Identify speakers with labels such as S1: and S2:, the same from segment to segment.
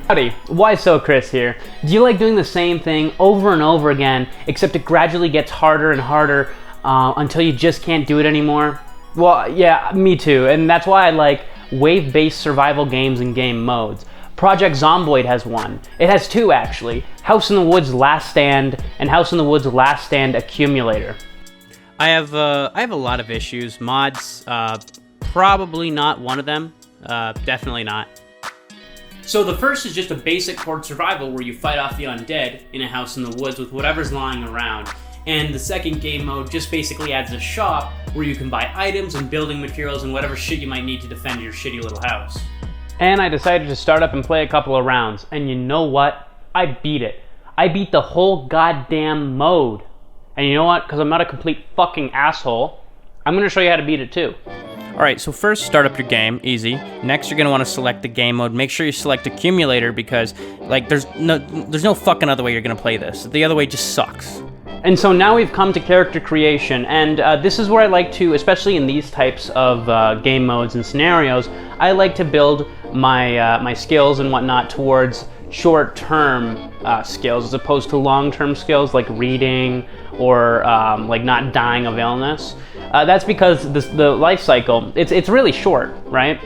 S1: Howdy, Why So Chris here. Do you like doing the same thing over and over again, except it gradually gets harder and harder until you just can't do it anymore? Well, yeah, me too, and that's why I like wave-based survival games and game modes. Project Zomboid has one. It has two, actually. House in the Woods Last Stand and House in the Woods Last Stand Accumulator. I have a lot of issues. Mods, probably not one of them. Definitely not. So the first is just a basic horde survival where you fight off the undead in a house in the woods with whatever's lying around. And the second game mode just basically adds a shop where you can buy items and building materials and whatever shit you might need to defend your shitty little house. And I decided to start up and play a couple of rounds, and you know what? I beat it. I beat the whole goddamn mode. And you know what? Because I'm not a complete fucking asshole, I'm going to show you how to beat it too. Alright, so first start up your game, easy. Next you're going to want to select the game mode. Make sure you select Accumulator because like there's no fucking other way you're going to play this. The other way just sucks. And so now we've come to character creation, and this is where I like to, especially in these types of game modes and scenarios, I like to build my skills and whatnot towards short-term skills as opposed to long-term skills like reading or like not dying of illness. That's because the life cycle, it's really short, right?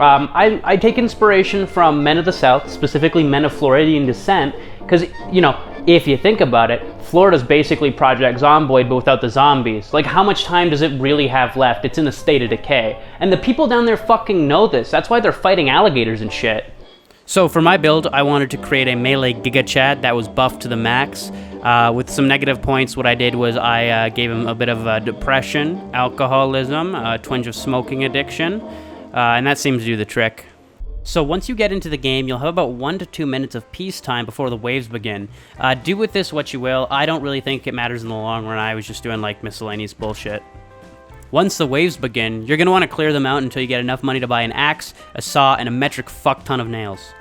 S1: I take inspiration from Men of the South, specifically men of Floridian descent, because, you know, if you think about it, Florida's basically Project Zomboid, but without the zombies. Like, how much time does it really have left? It's in a state of decay. And the people down there fucking know this. That's why they're fighting alligators and shit. So for my build, I wanted to create a melee Giga Chad that was buffed to the max. With some negative points, what I did was I gave him a bit of depression, alcoholism, a twinge of smoking addiction, and that seems to do the trick. So once you get into the game, you'll have about 1 to 2 minutes of peacetime before the waves begin. Do with this what you will. I don't really think it matters in the long run. I was just doing like miscellaneous bullshit. Once the waves begin, you're going to want to clear them out until you get enough money to buy an axe, a saw, and a metric fuck ton of nails.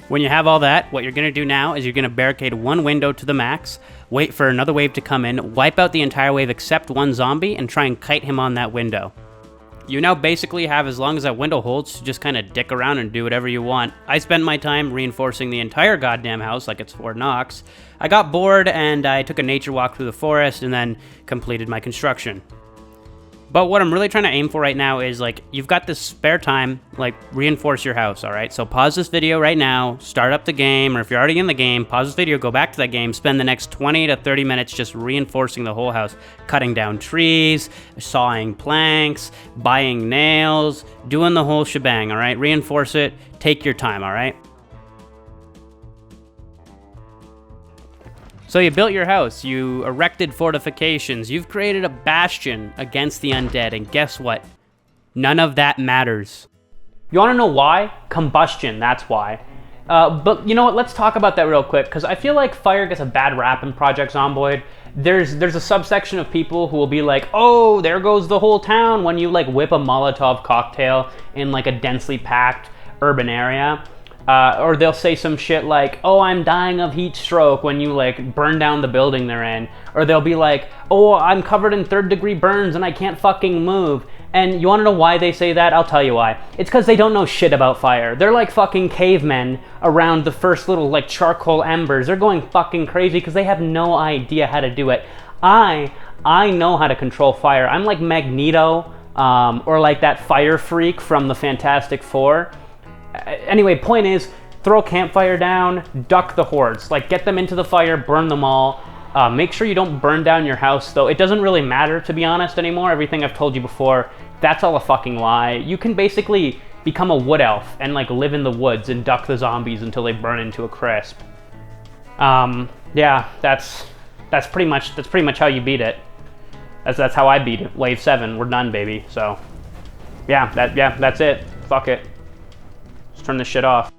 S1: When you have all that, what you're going to do now is you're going to barricade one window to the max, wait for another wave to come in, wipe out the entire wave except one zombie, and try and kite him on that window. You now basically have as long as that window holds to just kind of dick around and do whatever you want. I spent my time reinforcing the entire goddamn house like it's Fort Knox. I got bored and I took a nature walk through the forest and then completed my construction. But what I'm really trying to aim for right now is, like, you've got this spare time, like, reinforce your house, alright? So pause this video right now, start up the game, or if you're already in the game, pause this video, go back to that game, spend the next 20 to 30 minutes just reinforcing the whole house, cutting down trees, sawing planks, buying nails, doing the whole shebang, alright? Reinforce it, take your time, alright? So you built your house, you erected fortifications, you've created a bastion against the undead, and guess what? None of that matters. You wanna know why? Combustion, that's why. But you know what, let's talk about that real quick, because I feel like fire gets a bad rap in Project Zomboid. There's a subsection of people who will be like, oh, there goes the whole town when you like whip a Molotov cocktail in like a densely packed urban area. Or they'll say some shit like, oh, I'm dying of heat stroke when you like burn down the building they're in. Or they'll be like, oh, I'm covered in 3rd-degree burns and I can't fucking move. And you wanna know why they say that? I'll tell you why. It's because they don't know shit about fire. They're like fucking cavemen around the first little like charcoal embers. They're going fucking crazy because they have no idea how to do it. I know how to control fire. I'm like Magneto, or like that fire freak from the Fantastic Four. Anyway, point is, throw a campfire down, duck the hordes. Like, get them into the fire, burn them all. Make sure you don't burn down your house, though. It doesn't really matter, to be honest, anymore. Everything I've told you before, that's all a fucking lie. You can basically become a wood elf and, like, live in the woods and duck the zombies until they burn into a crisp. Yeah, that's pretty much how you beat it. That's how I beat it. Wave 7, we're done, baby. So, yeah, that's it. Fuck it. Turn this shit off.